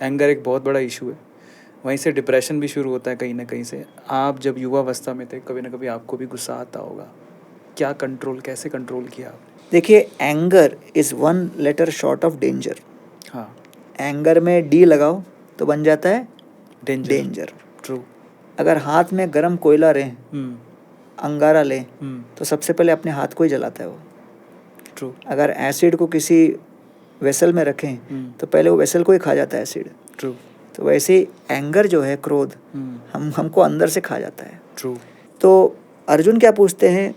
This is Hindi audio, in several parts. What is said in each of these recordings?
एंगर एक बहुत बड़ा इशू है, वहीं से डिप्रेशन भी शुरू होता है कहीं ना कहीं से। आप जब युवावस्था में थे, कभी ना कभी आपको भी गुस्सा आता होगा, क्या कंट्रोल, कैसे कंट्रोल किया आपने? देखिए, anger is one letter short of danger. हाँ, एंगर में डी लगाओ तो बन जाता है डेंजर। डेंजर। ट्रू। अगर हाथ में गरम कोयला लें, अंगारा लें, तो सबसे पहले अपने हाथ को ही जलाता है वो। ट्रू। अगर एसिड को किसी वेसल में रखें तो पहले वो वेसल को ही खा जाता है एसिड। ट्रू। तो वैसे ही एंगर जो है, क्रोध, हमको अंदर से खा जाता है। ट्रू। तो अर्जुन क्या पूछते हैं,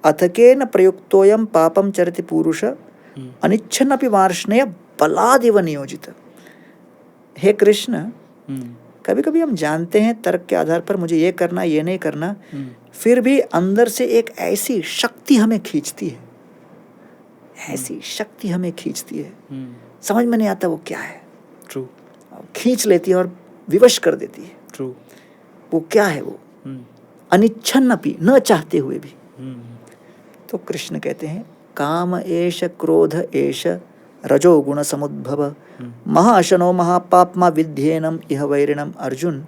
अथकेन प्रयुक्तोयम पापम चरति पुरुष अनिच्छन्नपि वार्ष्णेय बलादिव नियोजित। हे कृष्ण, कभी कभी हम जानते हैं तर्क के आधार पर मुझे ये करना, ये नहीं करना, फिर भी अंदर से एक ऐसी शक्ति हमें खींचती है, ऐसी शक्ति हमें खींचती है, समझ में नहीं आता वो क्या है। ट्रू। खींच लेती है और विवश कर देती है। ट्रू। वो क्या है? वो अनिच्छन्नपि, न चाहते हुए भी। तो कृष्ण कहते हैं, काम एष क्रोध एष रजोगुण समुद्भव महाशनो महापाप्मा विध्येनम इह वैरिणम। अर्जुन,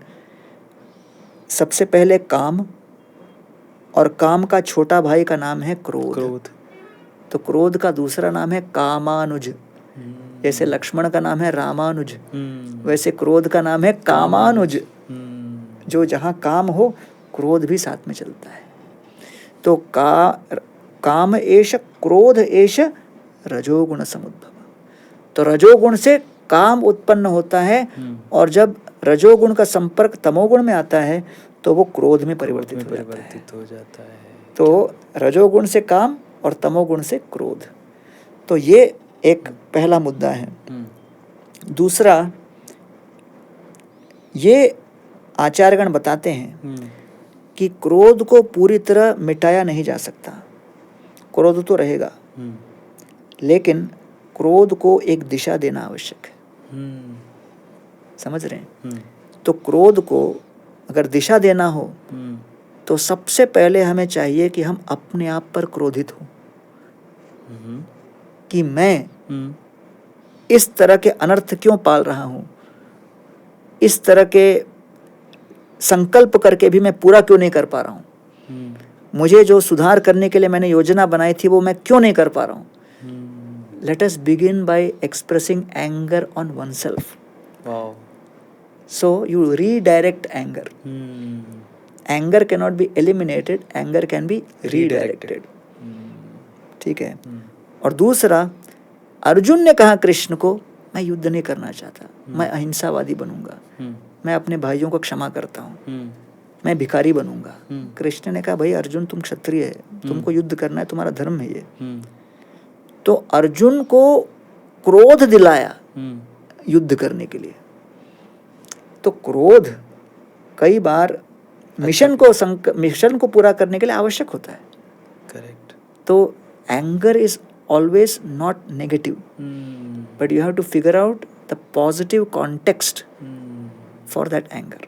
सबसे पहले काम, और काम का छोटा भाई का नाम है क्रोध। तो क्रोध का दूसरा नाम है कामानुज। जैसे लक्ष्मण का नाम है रामानुज, वैसे क्रोध का नाम है कामानुज। जो जहाँ काम हो, क्रोध भी साथ में चलता है। तो काम एष क्रोध एष रजोगुण समुद्भव। तो रजोगुण से काम उत्पन्न होता है, और जब रजोगुण का संपर्क तमोगुण में आता है तो वो क्रोध में परिवर्तित हो जाता है। तो रजोगुण से काम और तमोगुण से क्रोध। तो ये एक पहला मुद्दा है। दूसरा, ये आचार्यगण बताते हैं कि क्रोध को पूरी तरह मिटाया नहीं जा सकता। क्रोध तो रहेगा, लेकिन क्रोध को एक दिशा देना आवश्यक है। समझ रहे हैं? तो क्रोध को अगर दिशा देना हो तो सबसे पहले हमें चाहिए कि हम अपने आप पर क्रोधित हों, कि मैं इस तरह के अनर्थ क्यों पाल रहा हूं, इस तरह के संकल्प करके भी मैं पूरा क्यों नहीं कर पा रहा हूं, मुझे जो सुधार करने के लिए मैंने योजना बनाई थी वो मैं क्यों नहीं कर पा रहा हूं। Let us begin by expressing anger on oneself. So you redirect anger. Anger cannot be eliminated, anger can be redirected. ठीक है। और दूसरा, अर्जुन ने कहा कृष्ण को, मैं युद्ध नहीं करना चाहता, मैं अहिंसावादी बनूंगा, मैं अपने भाइयों को क्षमा करता हूँ, मैं भिखारी बनूंगा। कृष्ण ने कहा, भाई अर्जुन, तुम क्षत्रिय है, तुमको युद्ध करना है, तुम्हारा धर्म है ये। तो अर्जुन को क्रोध दिलाया युद्ध करने के लिए। तो क्रोध कई बार मिशन को पूरा करने के लिए आवश्यक होता है। करेक्ट। तो anger is always not negative, but you have to figure out the positive context for that anger.